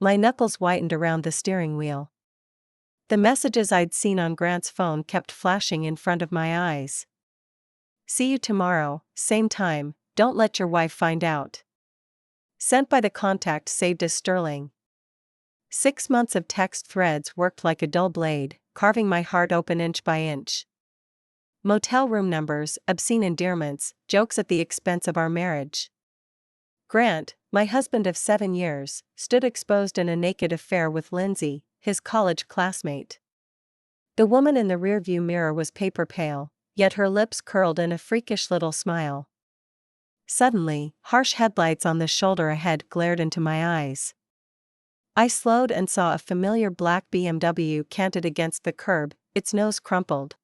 My knuckles whitened around the steering wheel. The messages I'd seen on Grant's phone kept flashing in front of my eyes. See you tomorrow, same time, don't let your wife find out. Sent by the contact saved as Sterling. 6 months of text threads worked like a dull blade, carving my heart open inch by inch. Motel room numbers, obscene endearments, jokes at the expense of our marriage. Grant, my husband of 7 years, stood exposed in a naked affair with Lindsay, his college classmate. The woman in the rearview mirror was paper pale, yet her lips curled in a freakish little smile. Suddenly, harsh headlights on the shoulder ahead glared into my eyes. I slowed and saw a familiar black BMW canted against the curb, its nose crumpled.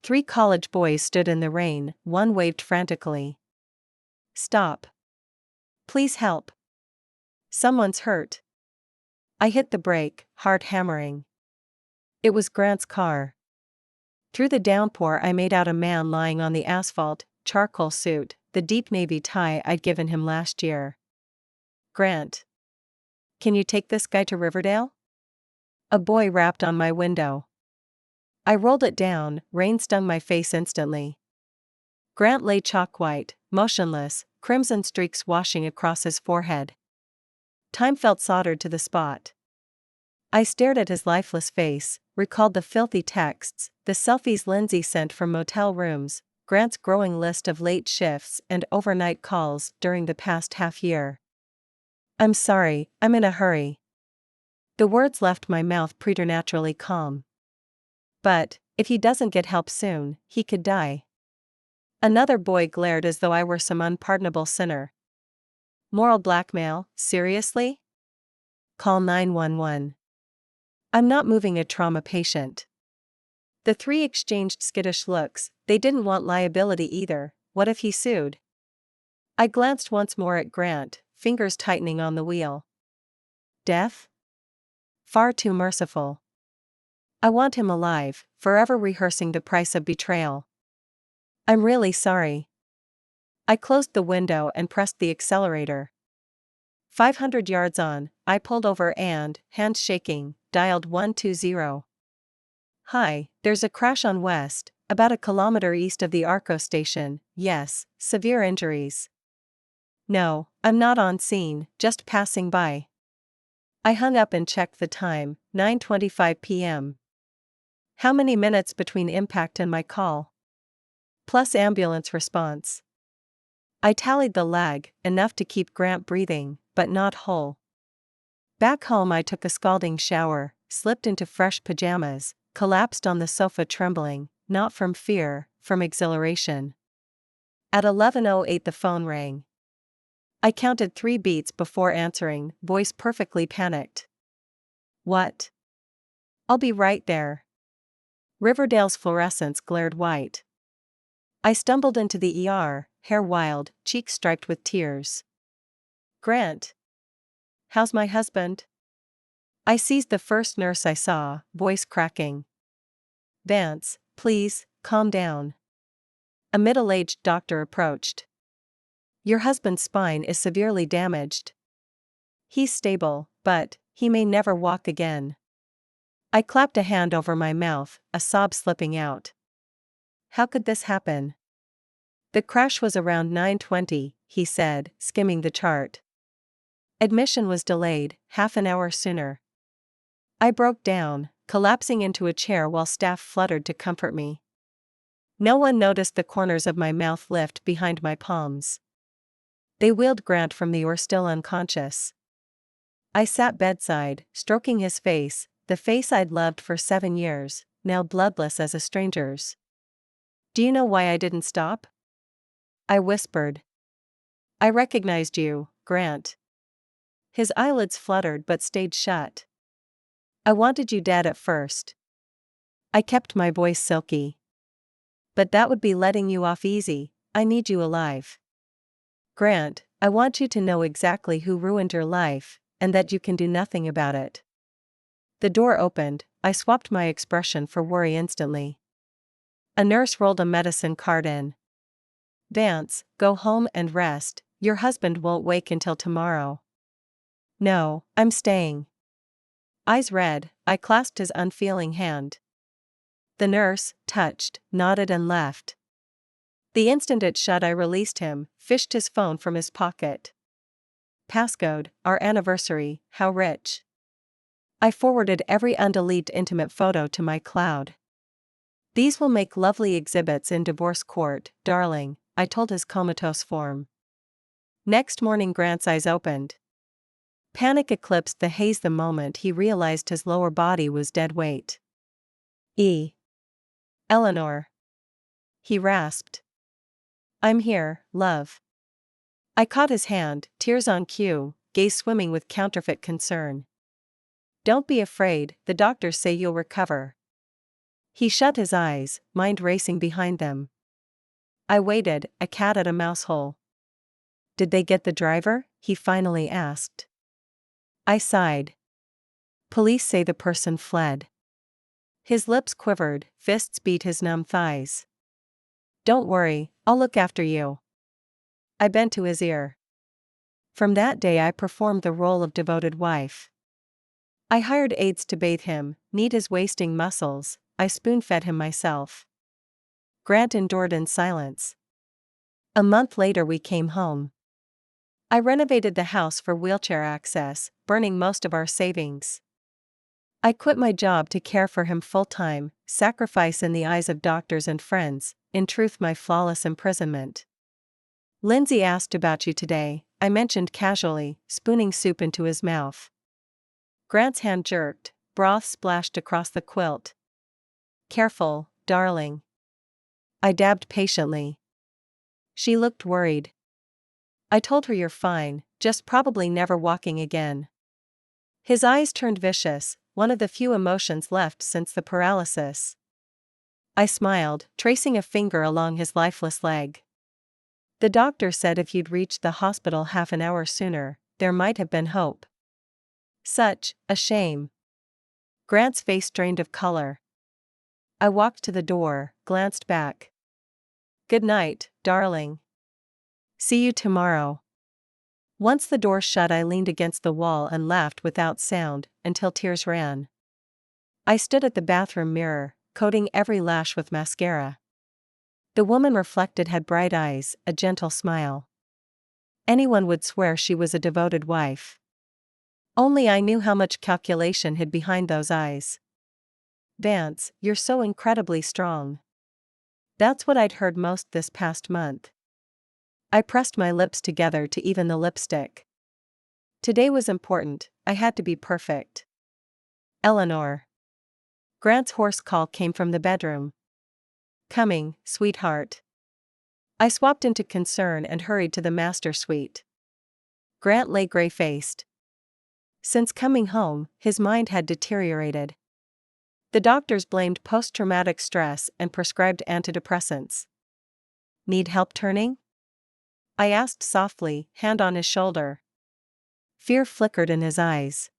3 college boys stood in the rain, one waved frantically. Stop. Please help. Someone's hurt. I hit the brake, heart hammering. It was Grant's car. Through the downpour I made out a man lying on the asphalt, charcoal suit, the deep navy tie I'd given him last year. Grant. Can you take this guy to Riverdale? A boy rapped on my window. I rolled it down, rain stung my face instantly. Grant lay chalk white, motionless, crimson streaks washing across his forehead. Time felt soldered to the spot. I stared at his lifeless face, recalled the filthy texts, the selfies Lindsay sent from motel rooms, Grant's growing list of late shifts and overnight calls during the past half year. I'm sorry, I'm in a hurry. The words left my mouth preternaturally calm. But, if he doesn't get help soon, he could die. Another boy glared as though I were some unpardonable sinner. Moral blackmail, seriously? Call 911. I'm not moving a trauma patient. The 3 exchanged skittish looks, they didn't want liability either, what if he sued? I glanced once more at Grant, fingers tightening on the wheel. Death? Far too merciful. I want him alive, forever rehearsing the price of betrayal. I'm really sorry. I closed the window and pressed the accelerator. 500 yards on, I pulled over and, hands shaking, dialed 120. Hi, there's a crash on West, about a kilometer east of the Arco station, yes, severe injuries. No, I'm not on scene, just passing by. I hung up and checked the time, 9:25 p.m. How many minutes between impact and my call? Plus ambulance response. I tallied the lag, enough to keep Grant breathing, but not whole. Back home I took a scalding shower, slipped into fresh pajamas, collapsed on the sofa trembling, not from fear, from exhilaration. At 11:08 the phone rang. I counted 3 beats before answering, voice perfectly panicked. What? I'll be right there. Riverdale's fluorescence glared white. I stumbled into the ER, hair wild, cheeks striped with tears. Grant. How's my husband? I seized the first nurse I saw, voice cracking. Vance, please, calm down. A middle-aged doctor approached. Your husband's spine is severely damaged. He's stable, but he may never walk again. I clapped a hand over my mouth, a sob slipping out. How could this happen? The crash was around 9:20, he said, skimming the chart. Admission was delayed, half an hour sooner. I broke down, collapsing into a chair while staff fluttered to comfort me. No one noticed the corners of my mouth lift behind my palms. They wheeled Grant from the OR still unconscious. I sat bedside, stroking his face, the face I'd loved for 7 years, now bloodless as a stranger's. Do you know why I didn't stop? I whispered. I recognized you, Grant. His eyelids fluttered but stayed shut. I wanted you dead at first. I kept my voice silky. But that would be letting you off easy, I need you alive. Grant, I want you to know exactly who ruined your life, and that you can do nothing about it. The door opened, I swapped my expression for worry instantly. A nurse rolled a medicine cart in. Vance, go home and rest, your husband won't wake until tomorrow. No, I'm staying. Eyes red, I clasped his unfeeling hand. The nurse, touched, nodded and left. The instant it shut, I released him, fished his phone from his pocket. Passcode, our anniversary, how rich. I forwarded every undeleted intimate photo to my cloud. These will make lovely exhibits in divorce court, darling, I told his comatose form. Next morning Grant's eyes opened. Panic eclipsed the haze the moment he realized his lower body was dead weight. Eleanor. He rasped. I'm here, love. I caught his hand, tears on cue, gaze swimming with counterfeit concern. Don't be afraid, the doctors say you'll recover. He shut his eyes, mind racing behind them. I waited, a cat at a mouse hole. Did they get the driver? He finally asked. I sighed. Police say the person fled. His lips quivered, fists beat his numb thighs. Don't worry, I'll look after you. I bent to his ear. From that day I performed the role of devoted wife. I hired aides to bathe him, knead his wasting muscles, I spoon-fed him myself. Grant endured in silence. A month later we came home. I renovated the house for wheelchair access, burning most of our savings. I quit my job to care for him full-time, sacrifice in the eyes of doctors and friends, in truth my flawless imprisonment. Lindsay asked about you today, I mentioned casually, spooning soup into his mouth. Grant's hand jerked, broth splashed across the quilt. Careful, darling. I dabbed patiently. She looked worried. I told her you're fine, just probably never walking again. His eyes turned vicious, one of the few emotions left since the paralysis. I smiled, tracing a finger along his lifeless leg. The doctor said if you'd reached the hospital half an hour sooner, there might have been hope. Such a shame. Grant's face drained of color. I walked to the door, glanced back. Good night, darling. See you tomorrow. Once the door shut, I leaned against the wall and laughed without sound, until tears ran. I stood at the bathroom mirror, coating every lash with mascara. The woman reflected had bright eyes, a gentle smile. Anyone would swear she was a devoted wife. Only I knew how much calculation hid behind those eyes. Vance, you're so incredibly strong. That's what I'd heard most this past month. I pressed my lips together to even the lipstick. Today was important, I had to be perfect. Eleanor. Grant's hoarse call came from the bedroom. Coming, sweetheart. I swapped into concern and hurried to the master suite. Grant lay gray-faced. Since coming home, his mind had deteriorated. The doctors blamed post-traumatic stress and prescribed antidepressants. Need help turning? I asked softly, hand on his shoulder. Fear flickered in his eyes.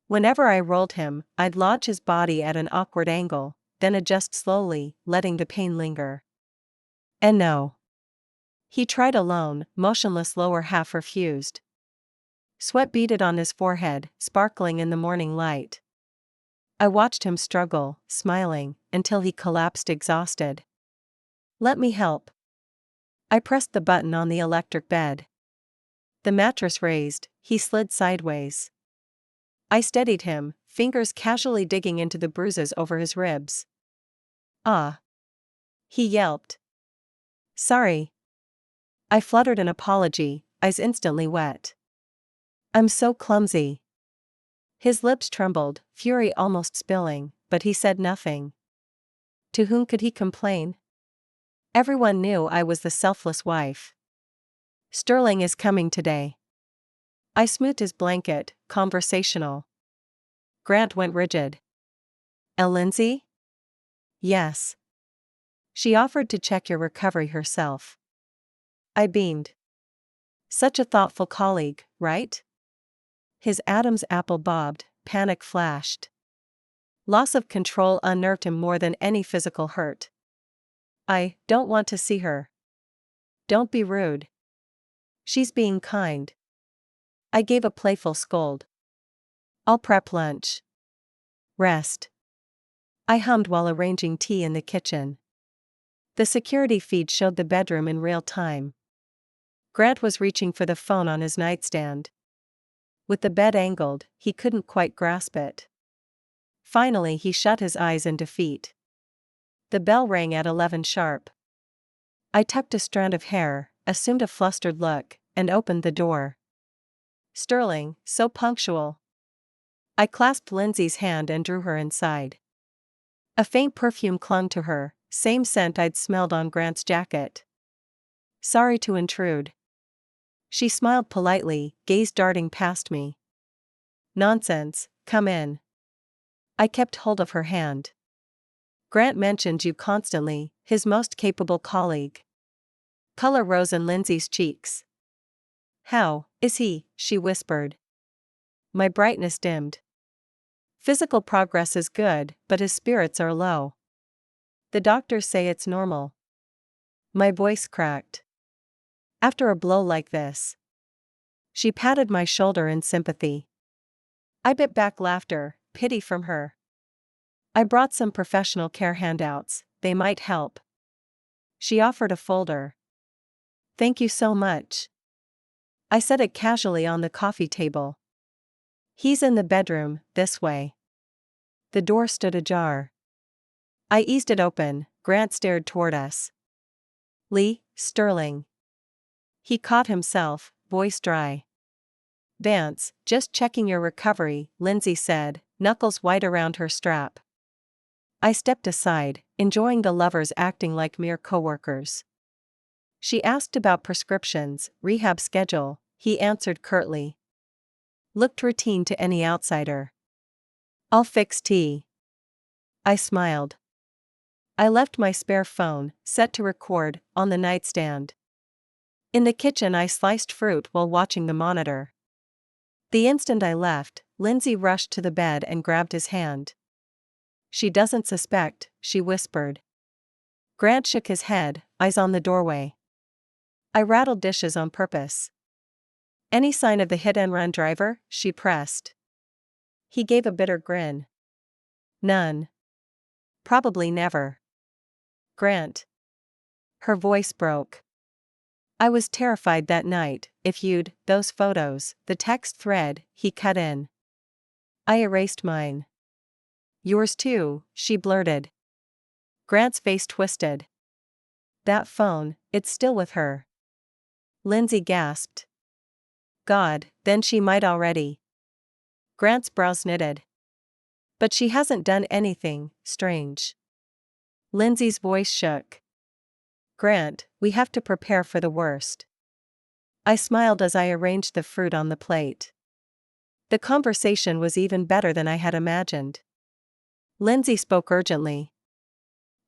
Whenever I rolled him, I'd lodge his body at an awkward angle, then adjust slowly, letting the pain linger. And no. He tried alone, motionless lower half refused. Sweat beaded on his forehead, sparkling in the morning light. I watched him struggle, smiling, until he collapsed exhausted. Let me help. I pressed the button on the electric bed. The mattress raised, he slid sideways. I steadied him, fingers casually digging into the bruises over his ribs. Ah! He yelped. Sorry. I fluttered an apology, eyes instantly wet. I'm so clumsy. His lips trembled, fury almost spilling, but he said nothing. To whom could he complain? Everyone knew I was the selfless wife. Sterling is coming today. I smoothed his blanket, conversational. Grant went rigid. Lindsay? Yes. She offered to check your recovery herself. I beamed. Such a thoughtful colleague, right? His Adam's apple bobbed, panic flashed. Loss of control unnerved him more than any physical hurt. I don't want to see her. Don't be rude. She's being kind. I gave a playful scold. I'll prep lunch. Rest. I hummed while arranging tea in the kitchen. The security feed showed the bedroom in real time. Grant was reaching for the phone on his nightstand. With the bed angled, he couldn't quite grasp it. Finally, he shut his eyes in defeat. The bell rang at 11 sharp. I tucked a strand of hair, assumed a flustered look, and opened the door. Sterling, so punctual. I clasped Lindsay's hand and drew her inside. A faint perfume clung to her, same scent I'd smelled on Grant's jacket. Sorry to intrude. She smiled politely, gaze darting past me. Nonsense, come in. I kept hold of her hand. Grant mentioned you constantly, his most capable colleague. Color rose in Lindsay's cheeks. How is he? She whispered. My brightness dimmed. Physical progress is good, but his spirits are low. The doctors say it's normal. My voice cracked. After a blow like this. She patted my shoulder in sympathy. I bit back laughter, pity from her. I brought some professional care handouts, they might help. She offered a folder. Thank you so much. I set it casually on the coffee table. He's in the bedroom, this way. The door stood ajar. I eased it open. Grant stared toward us. Lee, Sterling. He caught himself, voice dry. Vance, just checking your recovery, Lindsay said, knuckles white around her strap. I stepped aside, enjoying the lovers acting like mere coworkers. She asked about prescriptions, rehab schedule, he answered curtly. Looked routine to any outsider. I'll fix tea. I smiled. I left my spare phone, set to record, on the nightstand. In the kitchen I sliced fruit while watching the monitor. The instant I left, Lindsay rushed to the bed and grabbed his hand. She doesn't suspect, she whispered. Grant shook his head, eyes on the doorway. I rattled dishes on purpose. Any sign of the hit-and-run driver? She pressed. He gave a bitter grin. None. Probably never. Grant. Her voice broke. I was terrified that night. If you'd, those photos, the text thread, he cut in. I erased mine. Yours too, she blurted. Grant's face twisted. That phone, it's still with her. Lindsay gasped. God, then she might already. Grant's brows knitted. But she hasn't done anything strange. Lindsay's voice shook. Grant, we have to prepare for the worst. I smiled as I arranged the fruit on the plate. The conversation was even better than I had imagined. Lindsay spoke urgently.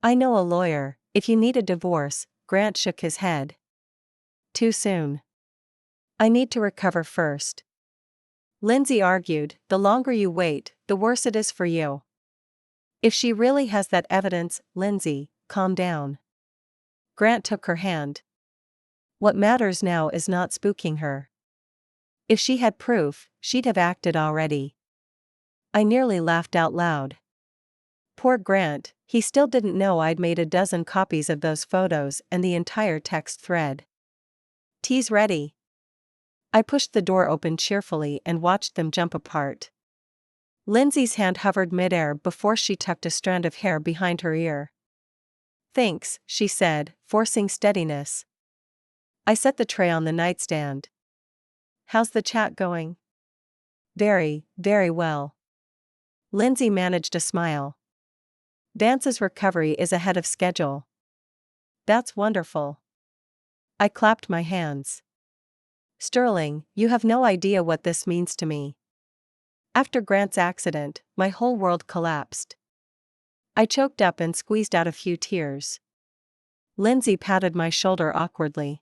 I know a lawyer, if you need a divorce. Grant shook his head. Too soon. I need to recover first. Lindsay argued, the longer you wait, the worse it is for you. If she really has that evidence, Lindsay, calm down. Grant took her hand. What matters now is not spooking her. If she had proof, she'd have acted already. I nearly laughed out loud. Poor Grant, he still didn't know I'd made a dozen copies of those photos and the entire text thread. Tea's ready. I pushed the door open cheerfully and watched them jump apart. Lindsay's hand hovered midair before she tucked a strand of hair behind her ear. Thanks, she said, forcing steadiness. I set the tray on the nightstand. How's the chat going? Very, very well. Lindsay managed a smile. Vance's recovery is ahead of schedule. That's wonderful. I clapped my hands. Sterling, you have no idea what this means to me. After Grant's accident, my whole world collapsed. I choked up and squeezed out a few tears. Lindsay patted my shoulder awkwardly.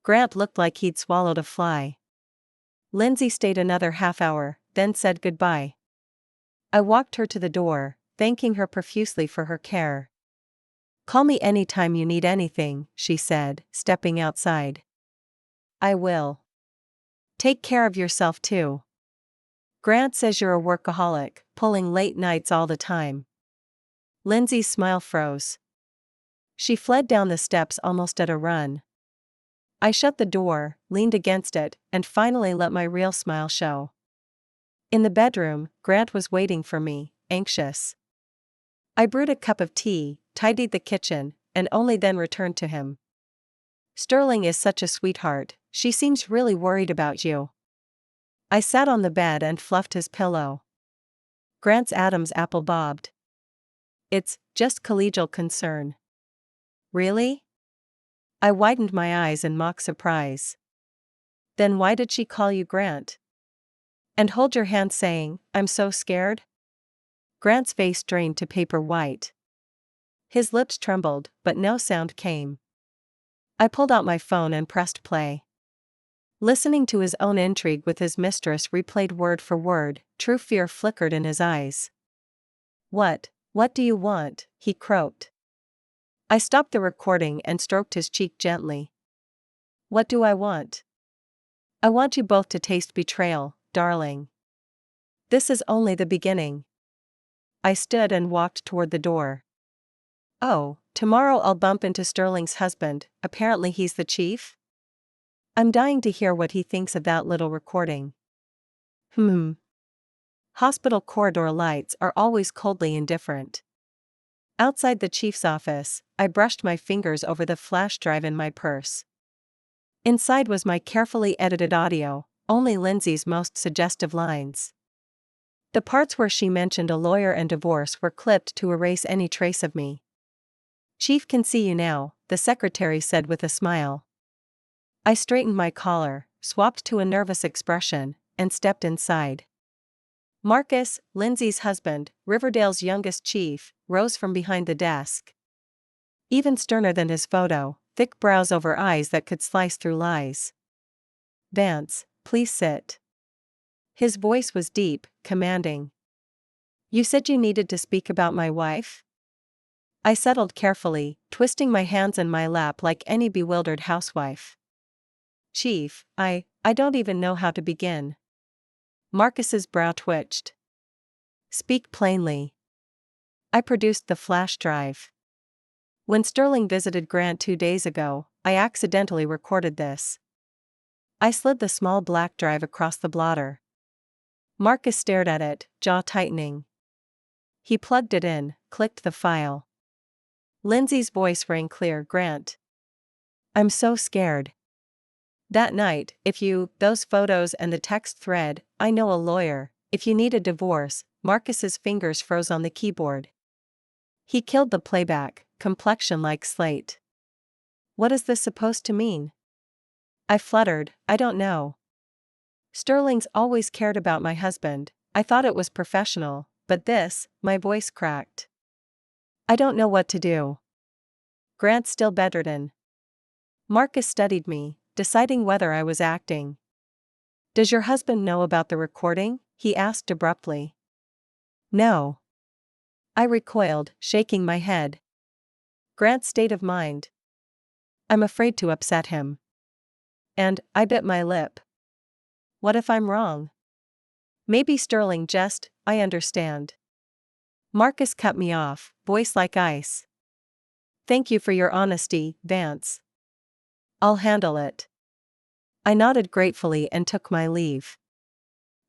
Grant looked like he'd swallowed a fly. Lindsay stayed another half hour, then said goodbye. I walked her to the door, thanking her profusely for her care. Call me anytime you need anything, she said, stepping outside. I will. Take care of yourself too. Grant says you're a workaholic, pulling late nights all the time. Lindsay's smile froze. She fled down the steps almost at a run. I shut the door, leaned against it, and finally let my real smile show. In the bedroom, Grant was waiting for me, anxious. I brewed a cup of tea, tidied the kitchen, and only then returned to him. Sterling is such a sweetheart, she seems really worried about you. I sat on the bed and fluffed his pillow. Grant's Adam's apple bobbed. It's just collegial concern. Really? I widened my eyes in mock surprise. Then why did she call you Grant? And hold your hand saying, I'm so scared? Grant's face drained to paper white. His lips trembled, but no sound came. I pulled out my phone and pressed play. Listening to his own intrigue with his mistress replayed word for word, true fear flickered in his eyes. What do you want? He croaked. I stopped the recording and stroked his cheek gently. What do I want? I want you both to taste betrayal, darling. This is only the beginning. I stood and walked toward the door. Oh, tomorrow I'll bump into Sterling's husband, apparently he's the chief? I'm dying to hear what he thinks of that little recording. Hospital corridor lights are always coldly indifferent. Outside the chief's office, I brushed my fingers over the flash drive in my purse. Inside was my carefully edited audio, only Lindsay's most suggestive lines. The parts where she mentioned a lawyer and divorce were clipped to erase any trace of me. Chief can see you now, the secretary said with a smile. I straightened my collar, swapped to a nervous expression, and stepped inside. Marcus, Lindsay's husband, Riverdale's youngest chief, rose from behind the desk. Even sterner than his photo, thick brows over eyes that could slice through lies. Vance, please sit. His voice was deep, commanding. You said you needed to speak about my wife? I settled carefully, twisting my hands in my lap like any bewildered housewife. Chief, I don't even know how to begin. Marcus's brow twitched. Speak plainly. I produced the flash drive. When Sterling visited Grant 2 days ago, I accidentally recorded this. I slid the small black drive across the blotter. Marcus stared at it, jaw tightening. He plugged it in, clicked the file. Lindsay's voice rang clear. Grant. I'm so scared. That night, those photos and the text thread, I know a lawyer, if you need a divorce. Marcus's fingers froze on the keyboard. He killed the playback, complexion like slate. What is this supposed to mean? I fluttered, I don't know. Sterling's always cared about my husband, I thought it was professional, but this, my voice cracked. I don't know what to do. Grant still bedridden. Marcus studied me, deciding whether I was acting. Does your husband know about the recording? He asked abruptly. No. I recoiled, shaking my head. Grant's state of mind. I'm afraid to upset him. And I bit my lip. What if I'm wrong? Maybe Sterling I understand. Marcus cut me off, voice like ice. Thank you for your honesty, Vance. I'll handle it. I nodded gratefully and took my leave.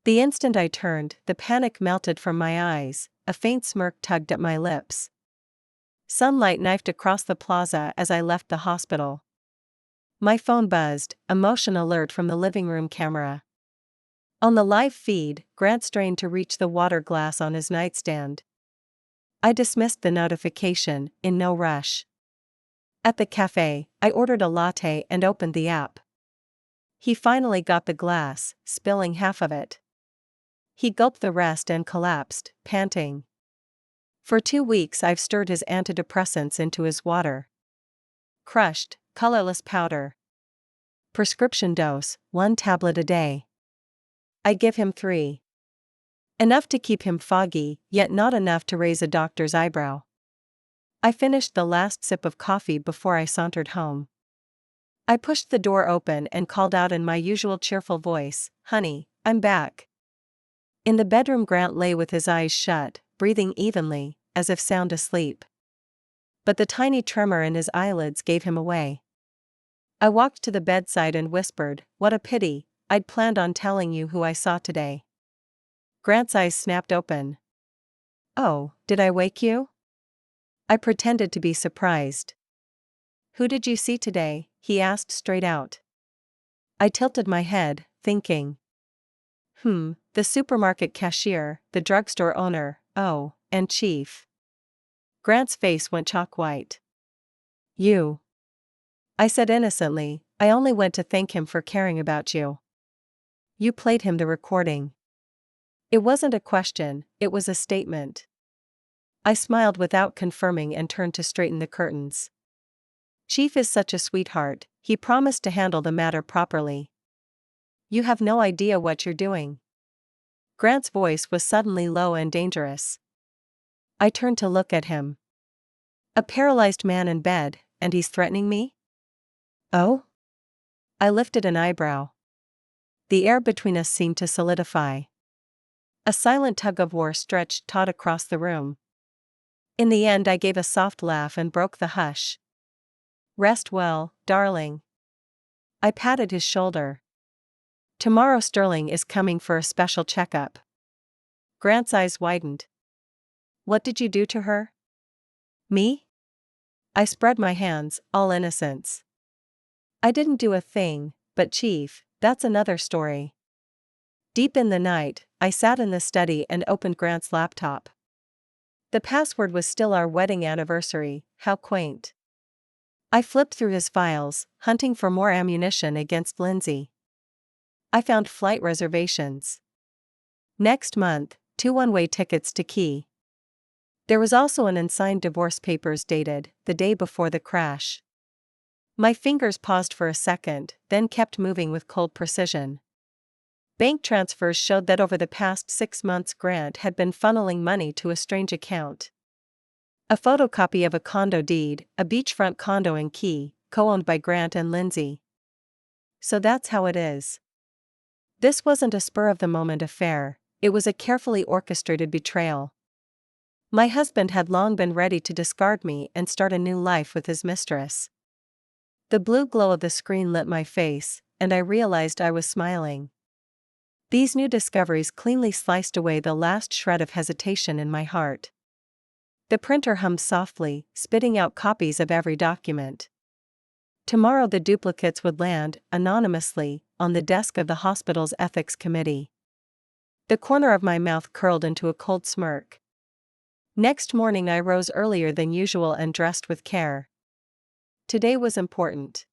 The instant I turned, the panic melted from my eyes, a faint smirk tugged at my lips. Sunlight knifed across the plaza as I left the hospital. My phone buzzed, a motion alert from the living room camera. On the live feed, Grant strained to reach the water glass on his nightstand. I dismissed the notification, in no rush. At the cafe, I ordered a latte and opened the app. He finally got the glass, spilling half of it. He gulped the rest and collapsed, panting. For 2 weeks I've stirred his antidepressants into his water. Crushed, colorless powder. Prescription dose, 1 tablet a day. I give him 3. Enough to keep him foggy, yet not enough to raise a doctor's eyebrow. I finished the last sip of coffee before I sauntered home. I pushed the door open and called out in my usual cheerful voice, "Honey, I'm back." In the bedroom, Grant lay with his eyes shut, breathing evenly, as if sound asleep. But the tiny tremor in his eyelids gave him away. I walked to the bedside and whispered, "What a pity, I'd planned on telling you who I saw today." Grant's eyes snapped open. "Oh, did I wake you?" I pretended to be surprised. "Who did you see today?" he asked straight out. I tilted my head, thinking. The supermarket cashier, the drugstore owner, oh, and Chief. Grant's face went chalk white. "You." I said innocently, "I only went to thank him for caring about you." "You played him the recording." It wasn't a question, it was a statement. I smiled without confirming and turned to straighten the curtains. "Chief is such a sweetheart, he promised to handle the matter properly." "You have no idea what you're doing." Grant's voice was suddenly low and dangerous. I turned to look at him. A paralyzed man in bed, and he's threatening me? "Oh?" I lifted an eyebrow. The air between us seemed to solidify. A silent tug-of-war stretched taut across the room. In the end, I gave a soft laugh and broke the hush. "Rest well, darling." I patted his shoulder. "Tomorrow Sterling is coming for a special checkup." Grant's eyes widened. "What did you do to her?" "Me?" I spread my hands, all innocence. "I didn't do a thing, but Chief, that's another story." Deep in the night, I sat in the study and opened Grant's laptop. The password was still our wedding anniversary. How quaint. I flipped through his files, hunting for more ammunition against Lindsay. I found flight reservations. Next month, 2 one-way tickets to Key. There was also an unsigned divorce papers dated the day before the crash. My fingers paused for a second, then kept moving with cold precision. Bank transfers showed that over the past 6 months Grant had been funneling money to a strange account. A photocopy of a condo deed, a beachfront condo in Key, co-owned by Grant and Lindsay. So that's how it is. This wasn't a spur-of-the-moment affair, it was a carefully orchestrated betrayal. My husband had long been ready to discard me and start a new life with his mistress. The blue glow of the screen lit my face, and I realized I was smiling. These new discoveries cleanly sliced away the last shred of hesitation in my heart. The printer hummed softly, spitting out copies of every document. Tomorrow the duplicates would land, anonymously, on the desk of the hospital's ethics committee. The corner of my mouth curled into a cold smirk. Next morning I rose earlier than usual and dressed with care. Today was important.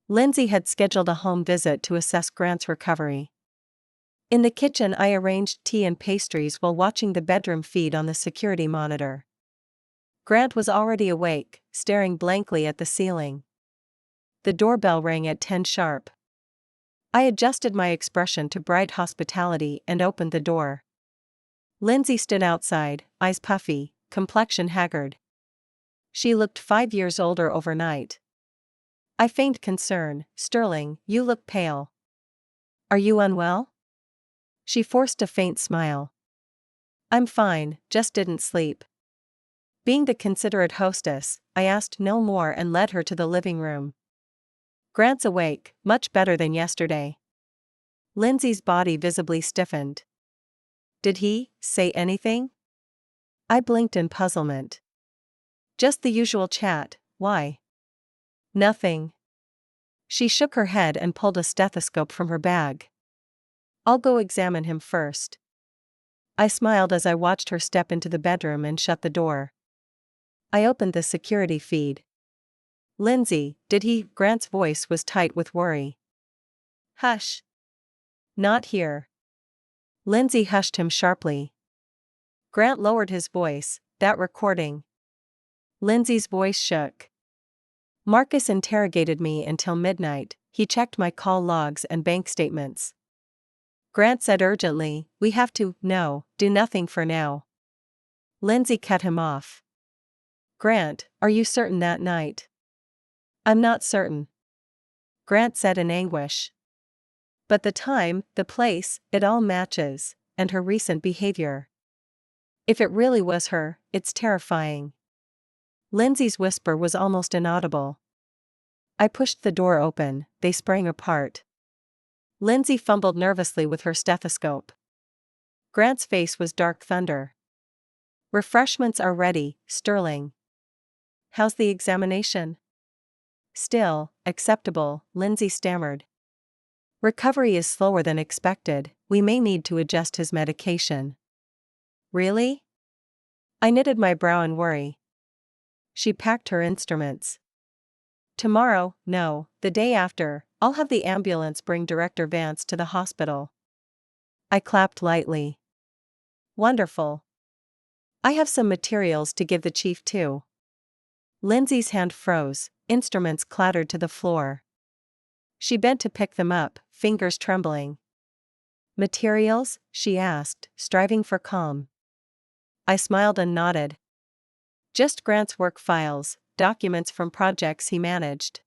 Lindsay had scheduled a home visit to assess Grant's recovery. In the kitchen I arranged tea and pastries while watching the bedroom feed on the security monitor. Grant was already awake, staring blankly at the ceiling. The doorbell rang at 10 sharp. I adjusted my expression to bright hospitality and opened the door. Lindsay stood outside, eyes puffy, complexion haggard. She looked 5 years older overnight. I feigned concern. "Sterling, you look pale. Are you unwell?" She forced a faint smile. "I'm fine, just didn't sleep." Being the considerate hostess, I asked no more and led her to the living room. "Grant's awake, much better than yesterday." Lindsay's body visibly stiffened. "Did he say anything?" I blinked in puzzlement. "Just the usual chat, why?" "Nothing." She shook her head and pulled a stethoscope from her bag. "I'll go examine him first." I smiled as I watched her step into the bedroom and shut the door. I opened the security feed. "Lindsay, did he?" Grant's voice was tight with worry. "Hush. Not here." Lindsay hushed him sharply. Grant lowered his voice. "That recording." Lindsay's voice shook. "Marcus interrogated me until midnight, he checked my call logs and bank statements." Grant said urgently, "We have to, no, do nothing for now." Lindsay cut him off. "Grant, are you certain that night?" "I'm not certain." Grant said in anguish. But the time, the place, it all matches, and her recent behavior. If it really was her, it's terrifying. Lindsay's whisper was almost inaudible. I pushed the door open, they sprang apart. Lindsay fumbled nervously with her stethoscope. Grant's face was dark thunder. Refreshments are ready, Sterling. How's the examination? Still, acceptable, Lindsay stammered. Recovery is slower than expected, we may need to adjust his medication. Really? I knitted my brow in worry. She packed her instruments. Tomorrow, no, the day after, I'll have the ambulance bring Director Vance to the hospital. I clapped lightly. Wonderful. I have some materials to give the chief too. Lindsay's hand froze, instruments clattered to the floor. She bent to pick them up, fingers trembling. Materials? She asked, striving for calm. I smiled and nodded. Just Grant's work files, documents from projects he managed.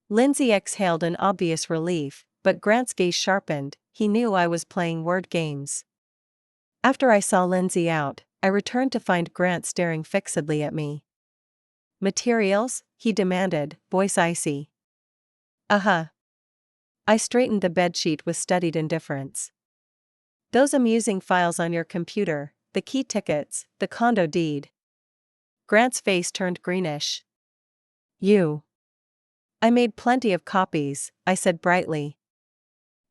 Lindsay exhaled in obvious relief, but Grant's gaze sharpened, he knew I was playing word games. After I saw Lindsay out, I returned to find Grant staring fixedly at me. Materials? He demanded, voice icy. I straightened the bedsheet with studied indifference. Those amusing files on your computer, the key tickets, the condo deed. Grant's face turned greenish. You. I made plenty of copies, I said brightly.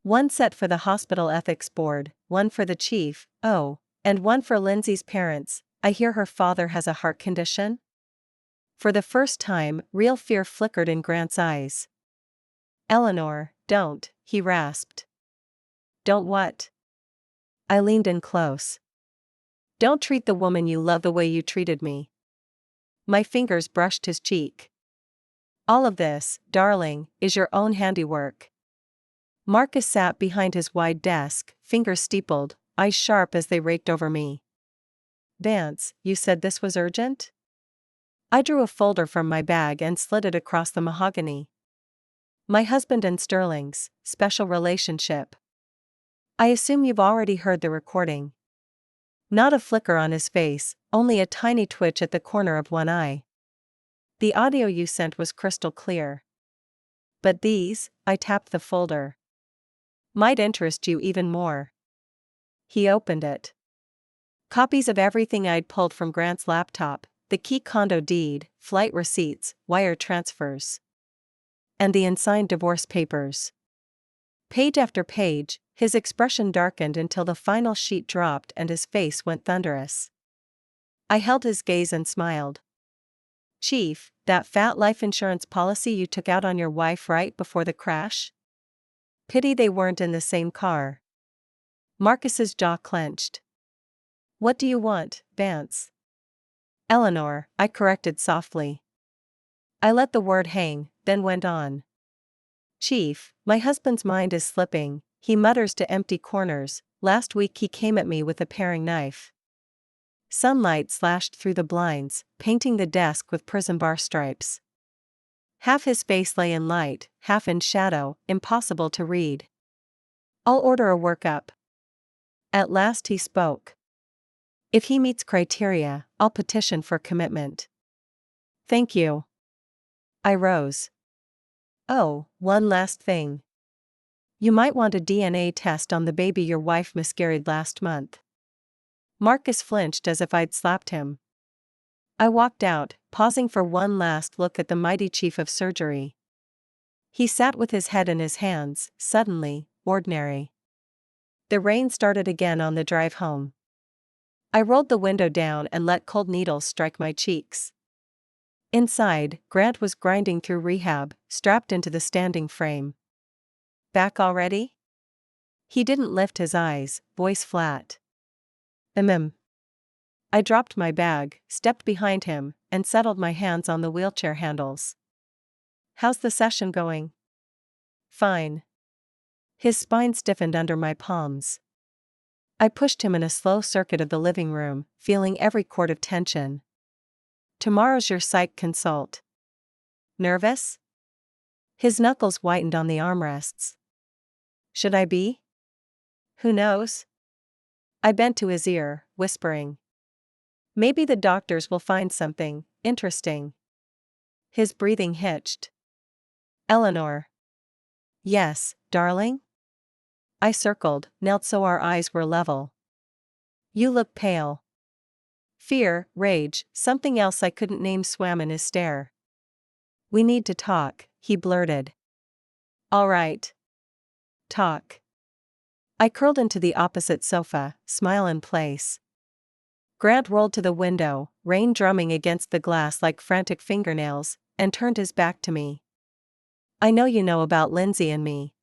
One set for the hospital ethics board, one for the chief, oh, and one for Lindsay's parents. I hear her father has a heart condition? For the first time, real fear flickered in Grant's eyes. Eleanor, don't, he rasped. Don't what? I leaned in close. Don't treat the woman you love the way you treated me. My fingers brushed his cheek. All of this, darling, is your own handiwork. Marcus sat behind his wide desk, fingers steepled, eyes sharp as they raked over me. Vance, you said this was urgent? I drew a folder from my bag and slid it across the mahogany. My husband and Sterling's special relationship. I assume you've already heard the recording. Not a flicker on his face, only a tiny twitch at the corner of one eye. The audio you sent was crystal clear. But these, I tapped the folder, might interest you even more. He opened it. Copies of everything I'd pulled from Grant's laptop, the key condo deed, flight receipts, wire transfers. And the unsigned divorce papers. Page after page, his expression darkened until the final sheet dropped and his face went thunderous. I held his gaze and smiled. Chief, that fat life insurance policy you took out on your wife right before the crash? Pity they weren't in the same car. Marcus's jaw clenched. What do you want, Vance? Eleanor, I corrected softly. I let the word hang, then went on. Chief, my husband's mind is slipping, he mutters to empty corners. Last week he came at me with a paring knife. Sunlight slashed through the blinds, painting the desk with prison bar stripes. Half his face lay in light, half in shadow, impossible to read. I'll order a workup. At last he spoke. If he meets criteria, I'll petition for commitment. Thank you. I rose. Oh, one last thing. You might want a DNA test on the baby your wife miscarried last month. Marcus flinched as if I'd slapped him. I walked out, pausing for one last look at the mighty chief of surgery. He sat with his head in his hands, suddenly, ordinary. The rain started again on the drive home. I rolled the window down and let cold needles strike my cheeks. Inside, Grant was grinding through rehab, strapped into the standing frame. Back already? He didn't lift his eyes, voice flat. I dropped my bag, stepped behind him, and settled my hands on the wheelchair handles. How's the session going? Fine. His spine stiffened under my palms. I pushed him in a slow circuit of the living room, feeling every cord of tension. Tomorrow's your psych consult. Nervous? His knuckles whitened on the armrests. Should I be? Who knows? I bent to his ear, whispering. Maybe the doctors will find something interesting. His breathing hitched. Eleanor. Yes, darling? I circled, knelt so our eyes were level. You look pale. Fear, rage, something else I couldn't name swam in his stare. We need to talk, he blurted. All right. Talk. I curled into the opposite sofa, smile in place. Grant rolled to the window, rain drumming against the glass like frantic fingernails, and turned his back to me. I know you know about Lindsay and me.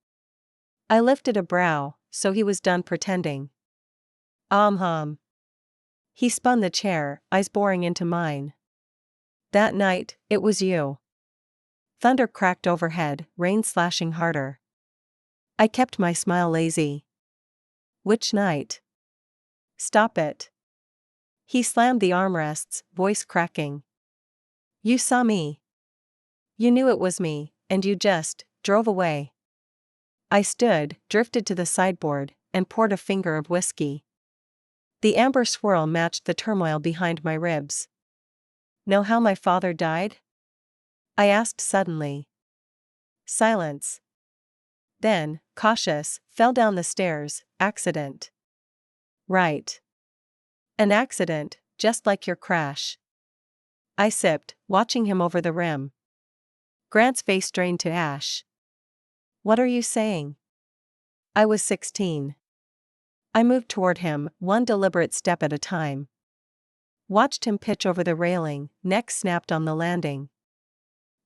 I lifted a brow, so he was done pretending. He spun the chair, eyes boring into mine. That night, it was you. Thunder cracked overhead, rain slashing harder. I kept my smile lazy. Which night? Stop it. He slammed the armrests, voice cracking. You saw me. You knew it was me, and you just drove away. I stood, drifted to the sideboard, and poured a finger of whiskey. The amber swirl matched the turmoil behind my ribs. Know how my father died? I asked suddenly. Silence. Then, cautious, fell down the stairs, accident. Right. An accident, just like your crash. I sipped, watching him over the rim. Grant's face drained to ash. What are you saying? I was 16. I moved toward him, one deliberate step at a time. Watched him pitch over the railing, neck snapped on the landing.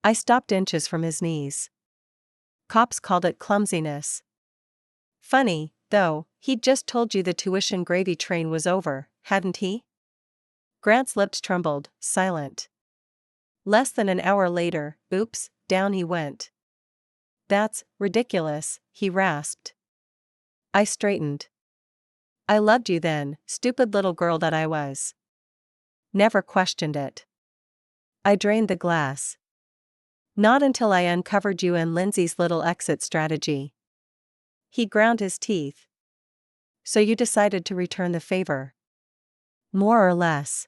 I stopped inches from his knees. Cops called it clumsiness. Funny, though, he'd just told you the tuition gravy train was over, hadn't he? Grant's lips trembled, silent. Less than an hour later, oops, down he went. That's ridiculous, he rasped. I straightened. I loved you then, stupid little girl that I was. Never questioned it. I drained the glass. Not until I uncovered you and Lindsay's little exit strategy. He ground his teeth. So you decided to return the favor? More or less.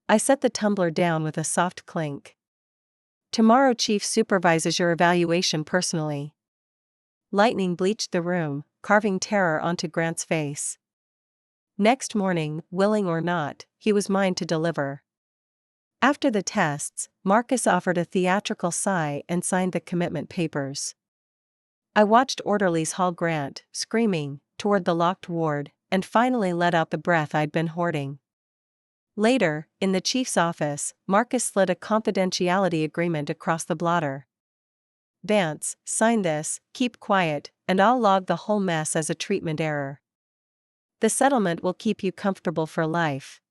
I set the tumbler down with a soft clink. Tomorrow Chief supervises your evaluation personally. Lightning bleached the room, carving terror onto Grant's face. Next morning, willing or not, he was mine to deliver. After the tests, Marcus offered a theatrical sigh and signed the commitment papers. I watched orderlies haul Grant, screaming, toward the locked ward, and finally let out the breath I'd been hoarding. Later, in the chief's office, Marcus slid a confidentiality agreement across the blotter. Vance, sign this, keep quiet, and I'll log the whole mess as a treatment error. The settlement will keep you comfortable for life.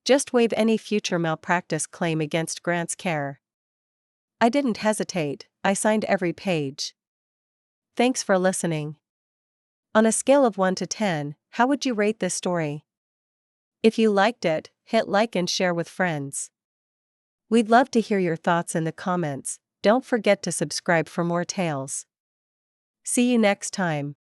Just waive any future malpractice claim against Grant's care. I didn't hesitate, I signed every page. Thanks for listening. On a scale of 1 to 10, how would you rate this story? If you liked it, hit like and share with friends. We'd love to hear your thoughts in the comments. Don't forget to subscribe for more tales. See you next time.